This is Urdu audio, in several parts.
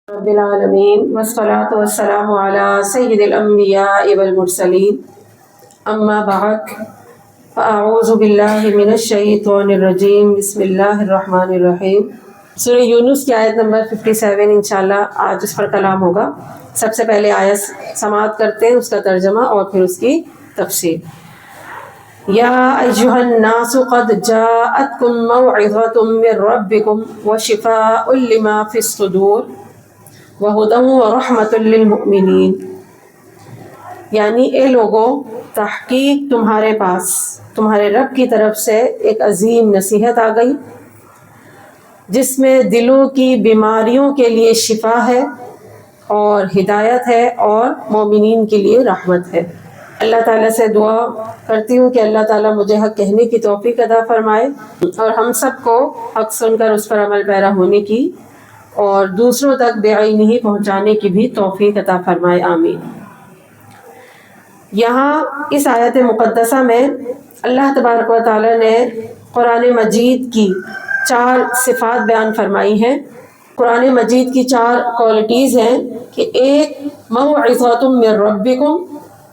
رب العالمین والصلاة والسلام علی سید الانبیاء والمرسلین اما بعد فاعوذ باللہ من الشیطان الرجیم بسم اللہ الرحمن الرحیم۔ سورہ یونس کی آیت نمبر 57 انشاءاللہ آج اس پر کلام ہوگا۔ سب سے پہلے آیت سماعت کرتے ہیں، اس کا ترجمہ اور پھر اس کی تفسیر۔ یا ایھا الناس قد جاءتکم موعظۃ من ربکم وشفاء لما فی الصدور وَهُدًى وَرَحْمَةٌ لِّلْمُؤْمِنِينَ، یعنی اے لوگو، تحقیق تمہارے پاس تمہارے رب کی طرف سے ایک عظیم نصیحت آ گئی جس میں دلوں کی بیماریوں کے لیے شفا ہے اور ہدایت ہے اور مومنین کے لیے رحمت ہے۔ اللہ تعالیٰ سے دعا کرتی ہوں کہ اللہ تعالیٰ مجھے حق کہنے کی توفیق عطا فرمائے اور ہم سب کو حق سن کر اس پر عمل پیرا ہونے کی اور دوسروں تک بے عینی ہی پہنچانے کی بھی توفیق عطا فرمائے، آمین۔ یہاں اس آیت مقدسہ میں اللہ تبارک و تعالیٰ نے قرآن مجید کی 4 صفات بیان فرمائی ہیں۔ قرآن مجید کی 4 کوالٹیز ہیں کہ ایک موعظۃ من ربکم،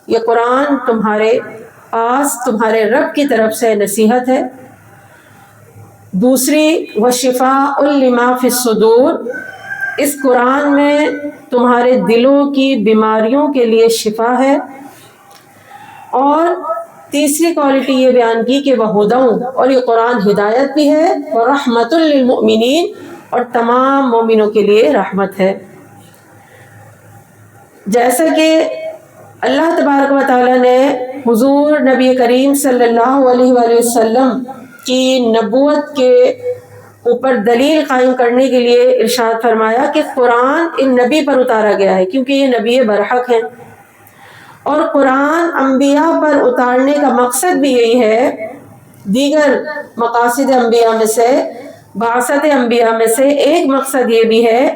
یہ قرآن تمہارے پاس تمہارے رب کی طرف سے نصیحت ہے۔ دوسری وشفاء لما فی الصدور، اس قرآن میں تمہارے دلوں کی بیماریوں کے لیے شفا ہے۔ اور تیسری کوالٹی یہ بیان کی کہ وَہُدًى، اور یہ قرآن ہدایت بھی ہے، وَرَحْمَةٌ لِّلْمُؤْمِنِينَ، اور تمام مومنوں کے لیے رحمت ہے۔ جیسا کہ اللہ تبارک و تعالیٰ نے حضور نبی کریم صلی اللہ علیہ وآلہ وسلم کی نبوت کے اوپر دلیل قائم کرنے کے لیے ارشاد فرمایا کہ قرآن ان نبی پر اتارا گیا ہے کیونکہ یہ نبی برحق ہیں، اور قرآن انبیاء پر اتارنے کا مقصد بھی یہی ہے۔ دیگر مقاصد انبیاء میں سے، بعثت انبیاء میں سے ایک مقصد یہ بھی ہے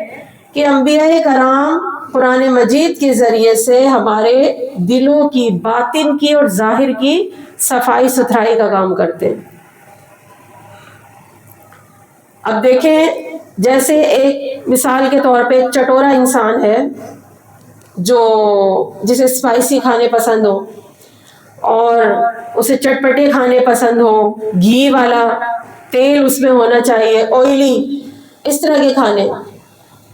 کہ انبیاء کرام قرآن مجید کے ذریعے سے ہمارے دلوں کی، باطن کی اور ظاہر کی صفائی ستھرائی کا کام کرتے ہیں۔ اب دیکھیں، جیسے ایک مثال کے طور پہ ایک چٹورا انسان ہے جسے اسپائسی کھانے پسند ہو اور اسے چٹپٹے کھانے پسند ہو، گھی والا تیل اس میں ہونا چاہیے، آئلی، اس طرح کے کھانے۔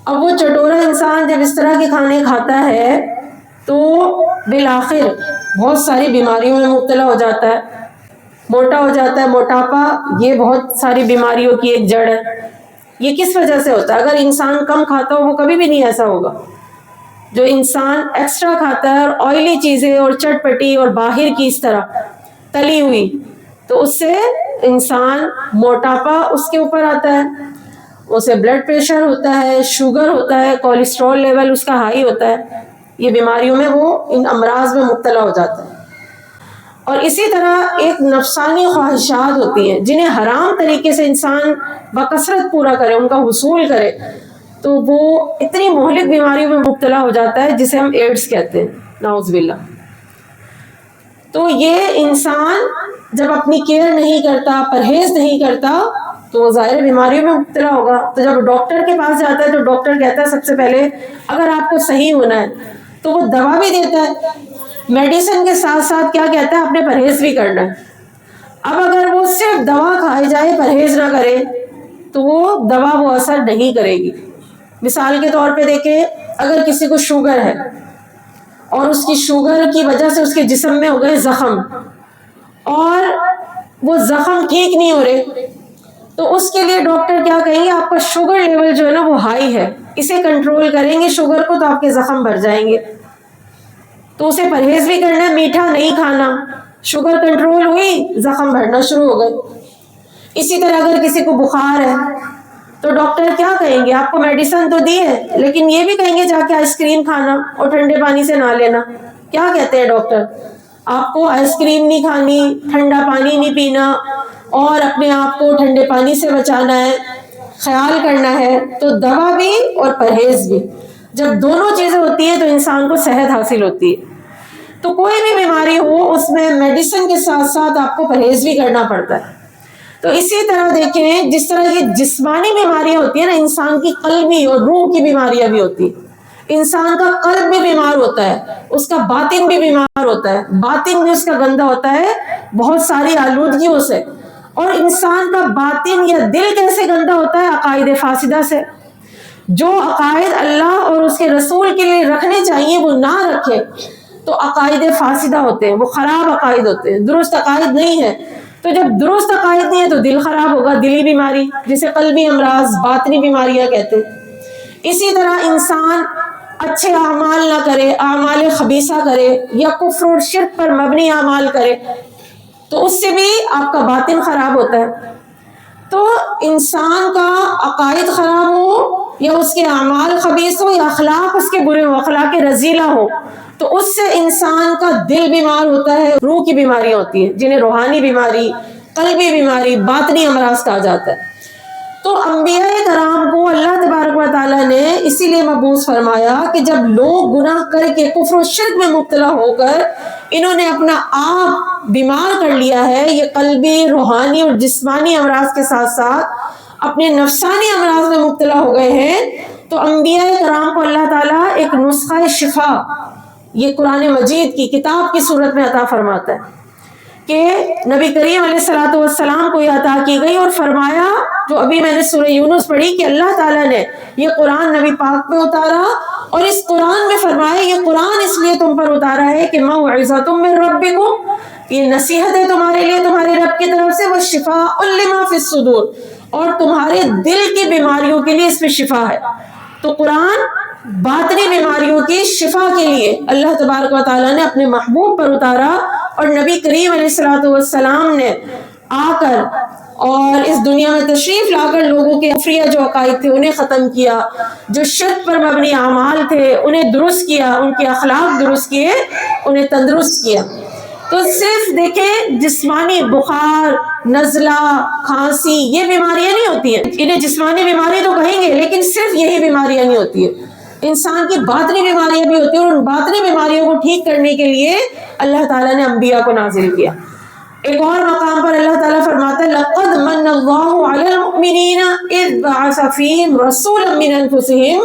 اب وہ چٹورا انسان جب اس طرح کے کھانے کھاتا ہے تو بالآخر بہت ساری بیماریوں میں مبتلا ہو جاتا ہے، موٹا ہو جاتا ہے۔ موٹاپا یہ بہت ساری بیماریوں کی ایک جڑ ہے۔ یہ کس وجہ سے ہوتا ہے؟ اگر انسان کم کھاتا ہو وہ کبھی بھی نہیں ایسا ہوگا۔ جو انسان ایکسٹرا کھاتا ہے اور آئلی چیزیں اور چٹپٹی اور باہر کی اس طرح تلی ہوئی، تو اس سے انسان موٹاپا اس کے اوپر آتا ہے، اسے بلڈ پریشر ہوتا ہے، شوگر ہوتا ہے، کولیسٹرول لیول اس کا ہائی ہوتا ہے۔ یہ بیماریوں میں وہ ان امراض میں مبتلا ہو جاتا ہے۔ اور اسی طرح ایک نفسانی خواہشات ہوتی ہیں جنہیں حرام طریقے سے انسان بکثرت پورا کرے، ان کا حصول کرے، تو وہ اتنی مہلک بیماریوں میں مبتلا ہو جاتا ہے جسے ہم ایڈز کہتے ہیں، نعوذ باللہ۔ تو یہ انسان جب اپنی کیئر نہیں کرتا، پرہیز نہیں کرتا، تو وہ ظاہر بیماریوں میں مبتلا ہوگا۔ تو جب ڈاکٹر کے پاس جاتا ہے تو ڈاکٹر کہتا ہے سب سے پہلے اگر آپ کو صحیح ہونا ہے تو وہ دوا بھی دیتا ہے، میڈیسن کے ساتھ ساتھ کیا کہتا ہے، آپ نے پرہیز بھی کرنا ہے۔ اب اگر وہ صرف دوا کھائی جائے، پرہیز نہ کرے، تو وہ دوا وہ اثر نہیں کرے گی۔ مثال کے طور پہ دیکھیں، اگر کسی کو شوگر ہے اور اس کی شوگر کی وجہ سے اس کے جسم میں ہو گئے زخم اور وہ زخم ٹھیک نہیں ہو رہے، تو اس کے لیے ڈاکٹر کیا کہیں گے، آپ کا شوگر لیول جو ہے نا وہ ہائی ہے، اسے کنٹرول کریں گے شوگر کو تو آپ کے زخم بھر جائیں گے۔ تو اسے پرہیز بھی کرنا ہے، میٹھا نہیں کھانا، شوگر کنٹرول ہوئی، زخم بھرنا شروع ہو گئے۔ اسی طرح اگر کسی کو بخار ہے تو ڈاکٹر کیا کہیں گے، آپ کو میڈیسن تو دی ہے لیکن یہ بھی کہیں گے جا کے آئس کریم کھانا اور ٹھنڈے پانی سے نہ لینا۔ کیا کہتے ہیں ڈاکٹر، آپ کو آئس کریم نہیں کھانی، ٹھنڈا پانی نہیں پینا اور اپنے آپ کو ٹھنڈے پانی سے بچانا ہے، خیال کرنا ہے۔ تو دوا بھی اور پرہیز بھی، جب دونوں چیزیں ہوتی ہیں تو انسان کو صحت حاصل ہوتی ہے۔ تو کوئی بھی بیماری ہو اس میں میڈیسن کے ساتھ ساتھ آپ کو پرہیز بھی کرنا پڑتا ہے۔ تو اسی طرح دیکھیں جس طرح یہ جسمانی بیماریاں ہوتی ہیں نا، انسان کی قلبی اور روح کی بیماریاں بھی ہوتی ہیں. انسان کا قلب بھی بیمار ہوتا ہے، اس کا باطن بھی بیمار ہوتا ہے، باطن بھی اس کا گندا ہوتا ہے بہت ساری آلودگیوں سے. اور انسان کا باطن یا دل کیسے گندا ہوتا ہے؟ عقائد فاسدہ سے. جو عقائد اللہ اور اس کے رسول کے لیے رکھنے چاہیے وہ نہ رکھے تو عقائد فاسدہ ہوتے ہیں، وہ خراب عقائد ہوتے ہیں، درست عقائد نہیں ہے. تو جب درست عقائد نہیں ہے تو دل خراب ہوگا، دلی بیماری جسے قلبی امراض، باطنی بیماریاں کہتے ہیں. اسی طرح انسان اچھے اعمال نہ کرے، اعمال خبیثہ کرے یا کفر اور شرک پر مبنی اعمال کرے تو اس سے بھی آپ کا باطن خراب ہوتا ہے. تو انسان کا عقائد خراب ہو یا اس کے اعمال خبیث ہو یا اخلاق اس کے برے ہو، اخلاق رذیلہ ہو، تو اس سے انسان کا دل بیمار ہوتا ہے. روح کی بیماریاں ہوتی ہیں جنہیں روحانی بیماری، قلبی بیماری، باطنی امراض کہا جاتا ہے. تو انبیاء کرام کو اللہ تبارک و تعالیٰ نے اسی لیے مبعوث فرمایا کہ جب لوگ گناہ کر کے کفر و شرک میں مبتلا ہو کر انہوں نے اپنا آپ بیمار کر لیا ہے، یہ قلبی، روحانی اور جسمانی امراض کے ساتھ ساتھ اپنے نفسانی امراض میں مبتلا ہو گئے ہیں، تو انبیاء کرام کو اللہ تعالیٰ ایک نسخہ شفا یہ قرآن مجید کی کتاب کی صورت میں عطا فرماتا ہے کہ نبی کریم علیہ السلام کو یہ عطا کی گئی. اور فرمایا جو ابھی میں نے سورہ یونس پڑھی کہ اللہ تعالیٰ نے یہ قرآن نبی پاک پہ اتارا اور اس قرآن میں فرمایا یہ قرآن اس لیے تم پر اتارا ہے کہ موعظۃ من ربکم، یہ نصیحت ہے تمہارے لیے تمہارے رب کی طرف سے، وشفاء لما فی الصدور، اور تمہارے دل کی بیماریوں کے لیے اس میں شفا ہے. تو قرآن باطنی بیماریوں کی شفا کے لیے اللہ تبارک و تعالیٰ نے اپنے محبوب پر اتارا اور نبی کریم علیہ السلام نے آ کر اور اس دنیا میں تشریف لا کر لوگوں کے کفریہ جو عقائد تھے انہیں ختم کیا، جو شرک پر مبنی اعمال تھے انہیں درست کیا، ان کے اخلاق درست کیے، انہیں تندرست کیا. تو صرف دیکھیں جسمانی بخار، نزلہ، کھانسی یہ بیماریاں نہیں ہوتی ہیں، انہیں جسمانی بیماری تو کہیں گے لیکن صرف یہی بیماریاں نہیں ہوتی ہیں، انسان کی باطنی بیماریاں بھی ہوتی ہیں. اور ان باطنی بیماریوں کو ٹھیک کرنے کے لیے اللہ تعالیٰ نے انبیاء کو نازل کیا. ایک اور مقام پر اللہ تعالیٰ فرماتا ہے لَقَدْ مَنَّ اللَّهُ عَلَى الْمُؤْمِنِينَ إِذْ بَعَثَ فِيهِمْ رَسُولًا مِّنْ أَنفُسِهِمْ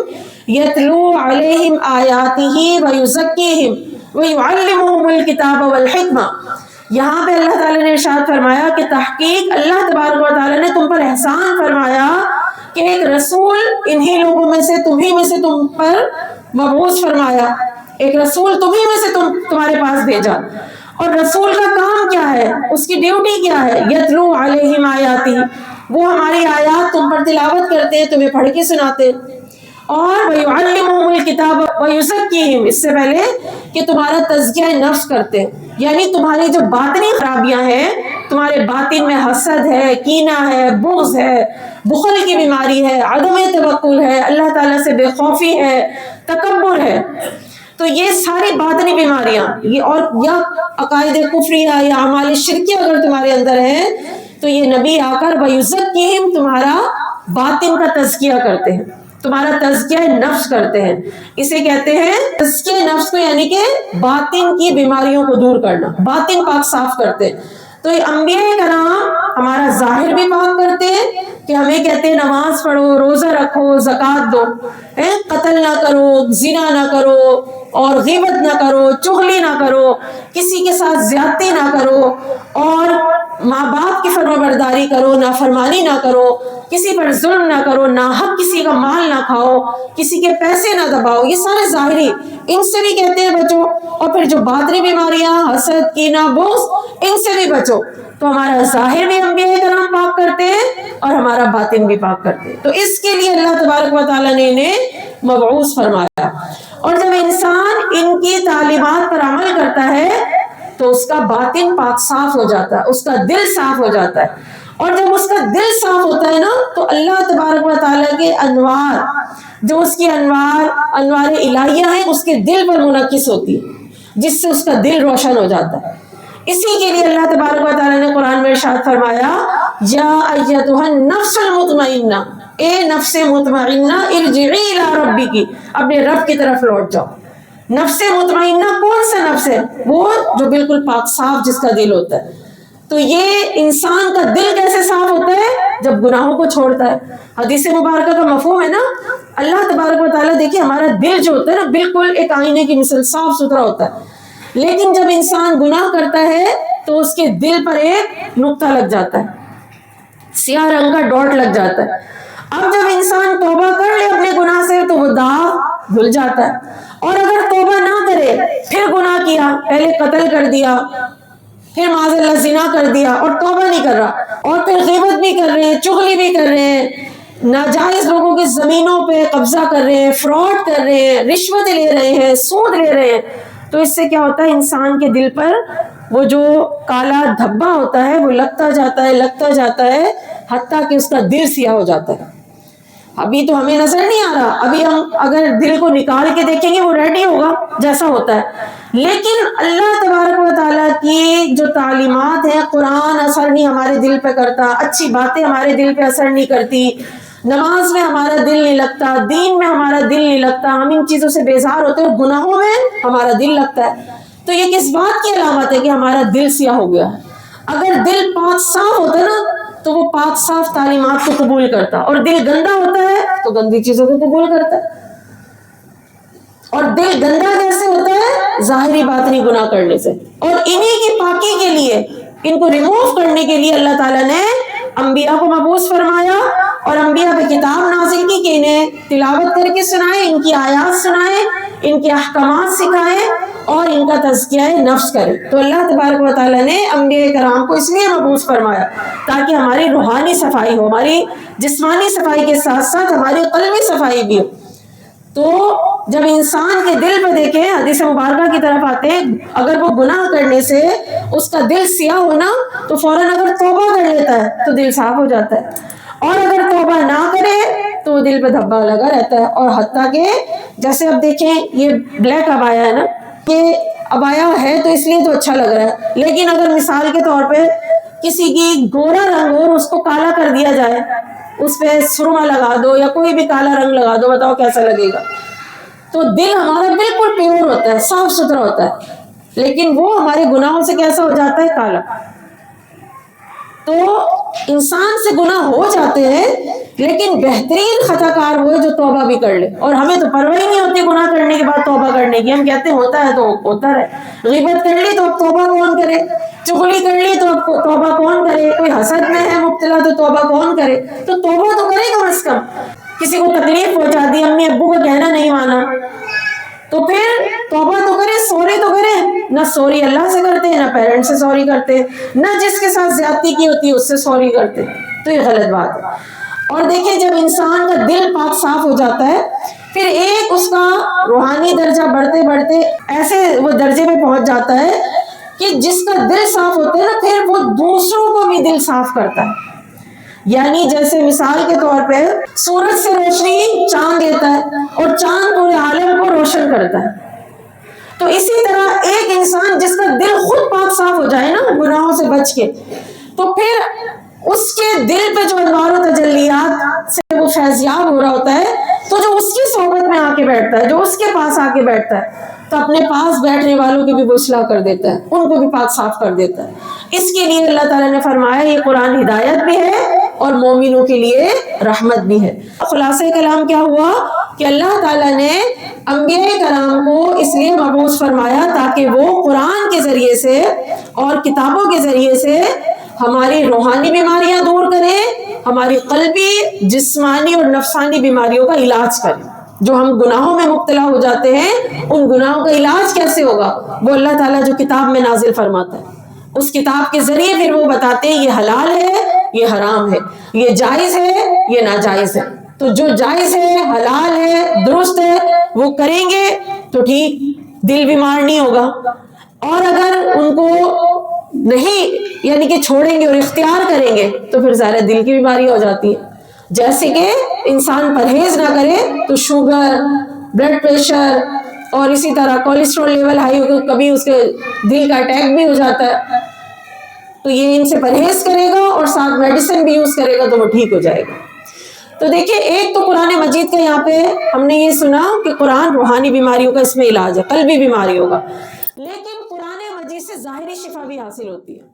يَتْلُو عَلَيْهِمْ آيَاتِهِ وَيُزَكِّيهِمْ وَيُعَلِّمُهُمُ الْكِتَابَ وَالْحِكْمَةَ. یہاں پہ اللہ تعالیٰ نے ارشاد فرمایا کہ تحقیق اللہ تبارک و تعالیٰ نے تم پر احسان فرمایا کہ ایک رسول انہی لوگوں میں سے تمہیں میں سے تم پر مبعوث فرمایا، ایک رسول تمہیں میں سے تمہارے پاس بھیجا. اور رسول کا کام کیا ہے، اس کی ڈیوٹی کیا ہے؟ یتلو علیہم آیاتی، وہ ہماری آیات تم پر تلاوت کرتے ہیں، تمہیں پڑھ کے سناتے. اور وَيُعَلِّمُهُمُ الْكِتَابَ وَيُزَكِّيهِمْ، اس سے پہلے کہ تمہارا تزکیہ نفس کرتے ہیں، یعنی تمہاری جو باطنی خرابیاں ہیں، تمہارے باطن میں حسد ہے، کینہ ہے، بغض ہے، بخل کی بیماری ہے، عدم توکل ہے، اللہ تعالیٰ سے بے خوفی ہے، تکبر ہے، تو یہ ساری باطنی بیماریاں یہ اور یا عقائد کفریہ یا اعمال شرکیہ اگر تمہارے اندر ہے تو یہ نبی آ کر وَيُزَكِّيهِمْ تمہارا باطن کا تزکیہ کرتے ہیں، تمہارا تزکیہ نفس کرتے ہیں. اسے کہتے ہیں تزکیہ نفس کو، یعنی کہ باطن کی بیماریوں کو دور کرنا، باطن پاک صاف کرتے ہیں. تو یہ انبیاء کرام ہمارا ظاہر بھی پاک کرتے ہیں کہ ہمیں کہتے ہیں نماز پڑھو، روزہ رکھو، زکوٰۃ دو، قتل نہ کرو، زنا نہ کرو، اور غیبت نہ کرو، چغلی نہ کرو، کسی کے ساتھ زیادتی نہ کرو، اور ماں باپ کی فرما برداری کرو، نافرمانی نہ کرو، کسی پر ظلم نہ کرو، ناحق کسی کا مال نہ کھاؤ، کسی کے پیسے نہ دباؤ. یہ سارے ظاہری، ان سے بھی کہتے ہیں بچو. اور پھر جو باطنی بیماریاں، حسد، کینہ، بغض، ان سے بھی بچو. تو ہمارا ظاہر بھی انبیاء کرام پاک کرتے ہیں اور ہمارا باطن بھی پاک کرتے ہیں. تو اس کے لیے اللہ تبارک و تعالیٰ نے انہیں مبعوث فرمایا. اور جب انسان ان کی تعلیمات پر عمل کرتا ہے تو اس کا باطن پاک صاف ہو جاتا ہے، اس کا دل صاف ہو جاتا ہے. اور جب اس کا دل صاف ہوتا ہے نا تو اللہ تبارک و تعالیٰ کے انوار، جو اس کی انوار الہیہ ہیں، اس کے دل پر منعکس ہوتی ہے، جس سے اس کا دل روشن ہو جاتا ہے. اسی کے لیے اللہ تبارک و تعالیٰ نے قرآن میں ارشاد فرمایا یا ایتھا النفس المطمئنہ، اے نفس مطمئنہ ارجعی الی ربک، اپنے رب کی طرف لوٹ جاؤ. نفس مطمئنہ کون سا نفس ہے؟ وہ جو بالکل پاک صاف جس کا دل ہوتا ہے. تو یہ انسان کا دل کیسے صاف ہوتا ہے؟ جب گناہوں کو چھوڑتا ہے. حدیث مبارکہ کا مفہوم ہے نا، اللہ تبارک و تعالیٰ دیکھیے ہمارا دل جو ہوتا ہے نا بالکل ایک آئینے کی مثل صاف ستھرا ہوتا ہے، لیکن جب انسان گناہ کرتا ہے تو اس کے دل پر ایک نقطہ لگ جاتا ہے، سیاہ رنگ کا ڈاٹ لگ جاتا ہے. اب جب انسان توبہ کر لے اپنے گناہ سے تو وہ داغ دھل جاتا ہے. اور اگر توبہ نہ کرے، پھر گناہ کیا، پہلے قتل کر دیا، پھر معاذ اللہ زنا کر دیا اور توبہ نہیں کر رہا، اور پھر غیبت بھی کر رہے ہیں، چغلی بھی کر رہے ہیں، ناجائز لوگوں کی زمینوں پہ قبضہ کر رہے ہیں، فراڈ کر رہے ہیں، رشوتیں لے رہے ہیں، سود لے رہے ہیں، تو اس سے کیا ہوتا ہے؟ انسان کے دل پر وہ جو کالا دھبا ہوتا ہے وہ لگتا جاتا ہے حتیٰ کہ اس کا دل سیاہ ہو جاتا ہے. ابھی تو ہمیں نظر نہیں آ رہا، ابھی ہم اگر دل کو نکال کے دیکھیں گے وہ ریڈ ہی ہوگا جیسا ہوتا ہے، لیکن اللہ تبارک و تعالیٰ کی جو تعلیمات ہیں، قرآن اثر نہیں ہمارے دل پہ کرتا، اچھی باتیں ہمارے دل پہ اثر نہیں کرتی، نماز میں ہمارا دل نہیں لگتا، دین میں ہمارا دل نہیں لگتا، ہم ان چیزوں سے بیزار ہوتے ہیں، گناہوں میں ہمارا دل لگتا ہے. تو یہ کس بات کی علامت ہے؟ کہ ہمارا دل سیاہ ہو گیا ہے. اگر دل پاک صاف ہوتا ہے نا تو وہ پاک صاف تعلیمات کو قبول کرتا، اور دل گندا ہوتا ہے تو گندی چیزوں کو قبول کرتا ہے. اور دل گندا کیسے ہوتا ہے؟ ظاہری باطنی گناہ کرنے سے. اور انہی کی پاکی کے لیے، ان کو ریموو کرنے کے لیے اللہ تعالیٰ نے انبیاء کو مبعوث فرمایا اور انبیاء پہ کتاب نازل کی کہ انہیں تلاوت کر کے سنائیں، ان کی آیات سنائیں، ان کے احکامات سکھائیں اور ان کا تزکیہ نفس کریں. تو اللہ تبارک و تعالیٰ نے انبیاء کرام کو اس لیے مبعوث فرمایا تاکہ ہماری روحانی صفائی ہو، ہماری جسمانی صفائی کے ساتھ ساتھ ہماری قلبی صفائی بھی ہو. تو جب انسان کے دل پہ دیکھیں، حدیث مبارکہ کی طرف آتے ہیں، اگر وہ گناہ کرنے سے اس کا دل سیاہ ہونا تو فوراً اگر توبہ کر لیتا ہے تو دل صاف ہو جاتا ہے، اور اگر توبہ نہ کرے تو دل پہ دھبا لگا رہتا ہے. اور حتیٰ کہ جیسے اب دیکھیں یہ بلیک ابایا ہے نا، یہ ابایا ہے تو اس لیے تو اچھا لگ رہا ہے، لیکن اگر مثال کے طور پہ کسی کی گورا رنگ ہو اور اس کو کالا کر دیا جائے، اس پہ سرما لگا دو یا کوئی بھی کالا رنگ لگا دو، بتاؤ کیسا لگے گا؟ تو دل ہمارا بالکل پیور ہوتا ہے، صاف ستھرا ہوتا ہے، لیکن وہ ہمارے گناہوں سے کیسا ہو جاتا ہے؟ کالا. تو انسان سے گناہ ہو جاتے ہیں، لیکن بہترین خطا کار وہ ہے جو توبہ بھی کر لے. اور ہمیں تو پرواہ ہی نہیں ہوتی گناہ کرنے کے بعد توبہ کرنے کی، ہم کہتے ہیں ہوتا ہے تو ہوتا رہے. غیبت کر لی تو اب توبہ کون کرے، چغلی کر لی تو اب توبہ کون کرے، کوئی حسد میں ہے مبتلا تو توبہ کون کرے. تو توبہ تو کرے کم از کم. کسی کو تکلیف پہنچا دی، امی ابو کا کہنا نہیں مانا، تو پھر توبہ تو کرے، سوری تو کرے. نہ سوری اللہ سے کرتے، نہ پیرنٹ سے سوری کرتے، نہ جس کے ساتھ زیادتی کی ہوتی ہے اس سے سوری کرتے. تو یہ غلط بات ہے. اور دیکھیں جب انسان کا دل پاک صاف ہو جاتا ہے، پھر ایک اس کا روحانی درجہ بڑھتے بڑھتے ایسے وہ درجے پہ پہنچ جاتا ہے کہ جس کا دل صاف ہوتا ہے نا، پھر وہ دوسروں کو بھی دل صاف کرتا ہے. یعنی جیسے مثال کے طور پہ سورج سے روشنی چاند دیتا ہے اور چاند پورے عالم کو روشن کرتا ہے. تو اسی طرح ایک انسان جس کا دل خود پاک صاف ہو جائے نا گناہوں سے بچ کے، تو پھر اس کے دل پہ جو انوار و تجلیات سے وہ فیضیاب ہو رہا ہوتا ہے، تو جو اس کی صحبت میں آ کے بیٹھتا ہے، جو اس کے پاس آ کے بیٹھتا ہے، تو اپنے پاس بیٹھنے والوں کی بھی وہ اصلاح کر دیتا ہے، ان کو بھی پاک صاف کر دیتا ہے. اس کے لیے اللہ تعالیٰ نے فرمایا یہ قرآن ہدایت بھی ہے اور مومنوں کے لیے رحمت بھی ہے. خلاصہ کلام کیا ہوا کہ اللہ تعالیٰ نے انبیاء کرام کو اس لیے مبعوث فرمایا تاکہ وہ قرآن کے ذریعے سے اور کتابوں کے ذریعے سے ہماری روحانی بیماریاں دور کریں، ہماری قلبی، جسمانی اور نفسانی بیماریوں کا علاج کریں. جو ہم گناہوں میں مبتلا ہو جاتے ہیں، ان گناہوں کا علاج کیسے ہوگا؟ وہ اللہ تعالیٰ جو کتاب میں نازل فرماتا ہے، اس کتاب کے ذریعے پھر وہ بتاتے ہیں یہ حلال ہے، یہ حرام ہے، یہ جائز ہے، یہ ناجائز ہے. تو جو جائز ہے، حلال ہے، درست ہے، وہ کریں گے تو ٹھیک، دل بیمار نہیں ہوگا. اور اگر ان کو نہیں یعنی کہ چھوڑیں گے اور اختیار کریں گے تو پھر ظاہر دل کی بیماری ہو جاتی ہے. جیسے کہ انسان پرہیز نہ کرے تو شوگر، بلڈ پریشر اور اسی طرح کولیسٹرول لیول ہائی ہو، کبھی اس کے دل کا اٹیک بھی ہو جاتا ہے. تو یہ ان سے پرہیز کرے گا اور ساتھ میڈیسن بھی یوز کرے گا تو وہ ٹھیک ہو جائے گا. تو دیکھیں ایک تو قرآن مجید کا یہاں پہ ہم نے یہ سنا کہ قرآن روحانی بیماریوں کا اس میں علاج ہے، قلبی بیماریوں کا، لیکن قرآن مجید سے ظاہری شفا بھی حاصل ہوتی ہے.